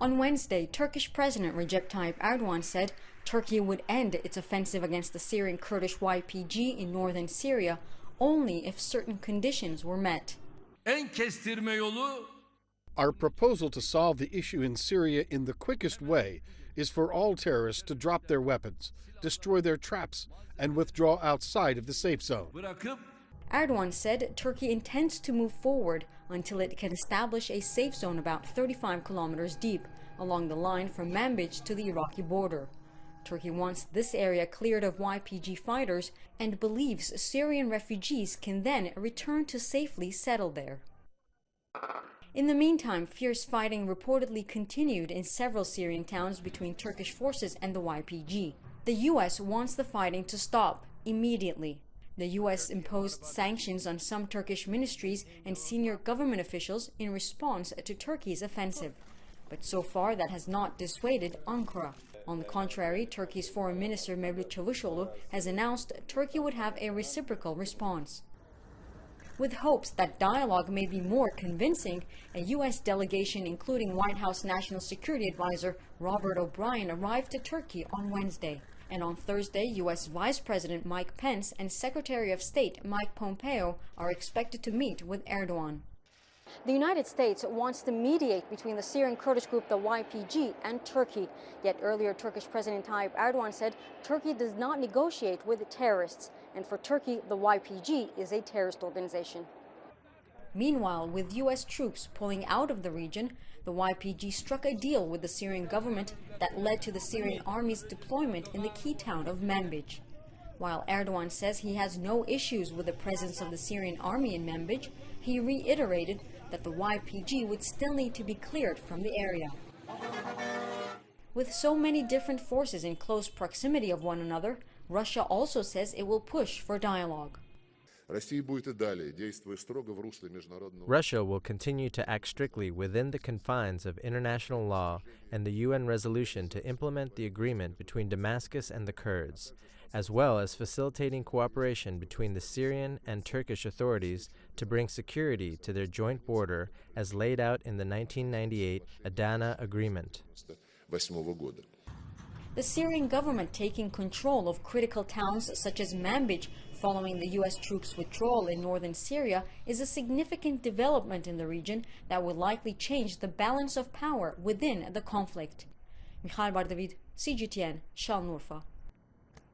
On Wednesday, Turkish President Recep Tayyip Erdogan said Turkey would end its offensive against the Syrian Kurdish YPG in northern Syria only if certain conditions were met. Our proposal to solve the issue in Syria in the quickest way is for all terrorists to drop their weapons, destroy their traps, and withdraw outside of the safe zone. Erdogan said Turkey intends to move forward until it can establish a safe zone about 35 kilometers deep along the line from Manbij to the Iraqi border. Turkey wants this area cleared of YPG fighters and believes Syrian refugees can then return to safely settle there. In the meantime, fierce fighting reportedly continued in several Syrian towns between Turkish forces and the YPG. The U.S. wants the fighting to stop immediately. The U.S. imposed sanctions on some Turkish ministries and senior government officials in response to Turkey's offensive. But so far that has not dissuaded Ankara. On the contrary, Turkey's Foreign Minister Mevlut Çavuşoğlu has announced Turkey would have a reciprocal response. With hopes that dialogue may be more convincing, a U.S. delegation including White House National Security Advisor Robert O'Brien arrived to Turkey on Wednesday. And on Thursday, U.S. Vice President Mike Pence and Secretary of State Mike Pompeo are expected to meet with Erdogan. The United States wants to mediate between the Syrian Kurdish group, the YPG, and Turkey. Yet earlier, Turkish President Tayyip Erdogan said Turkey does not negotiate with terrorists. And for Turkey, the YPG is a terrorist organization. Meanwhile, with U.S. troops pulling out of the region, the YPG struck a deal with the Syrian government that led to the Syrian army's deployment in the key town of Manbij. While Erdogan says he has no issues with the presence of the Syrian army in Manbij, he reiterated that the YPG would still need to be cleared from the area. With so many different forces in close proximity of one another, Russia also says it will push for dialogue. Russia will continue to act strictly within the confines of international law and the UN resolution to implement the agreement between Damascus and the Kurds, as well as facilitating cooperation between the Syrian and Turkish authorities to bring security to their joint border as laid out in the 1998 Adana Agreement. The Syrian government taking control of critical towns such as Manbij following the U.S. troops' withdrawal in northern Syria is a significant development in the region that will likely change the balance of power within the conflict. Michal Bardavid, CGTN, Şanlıurfa.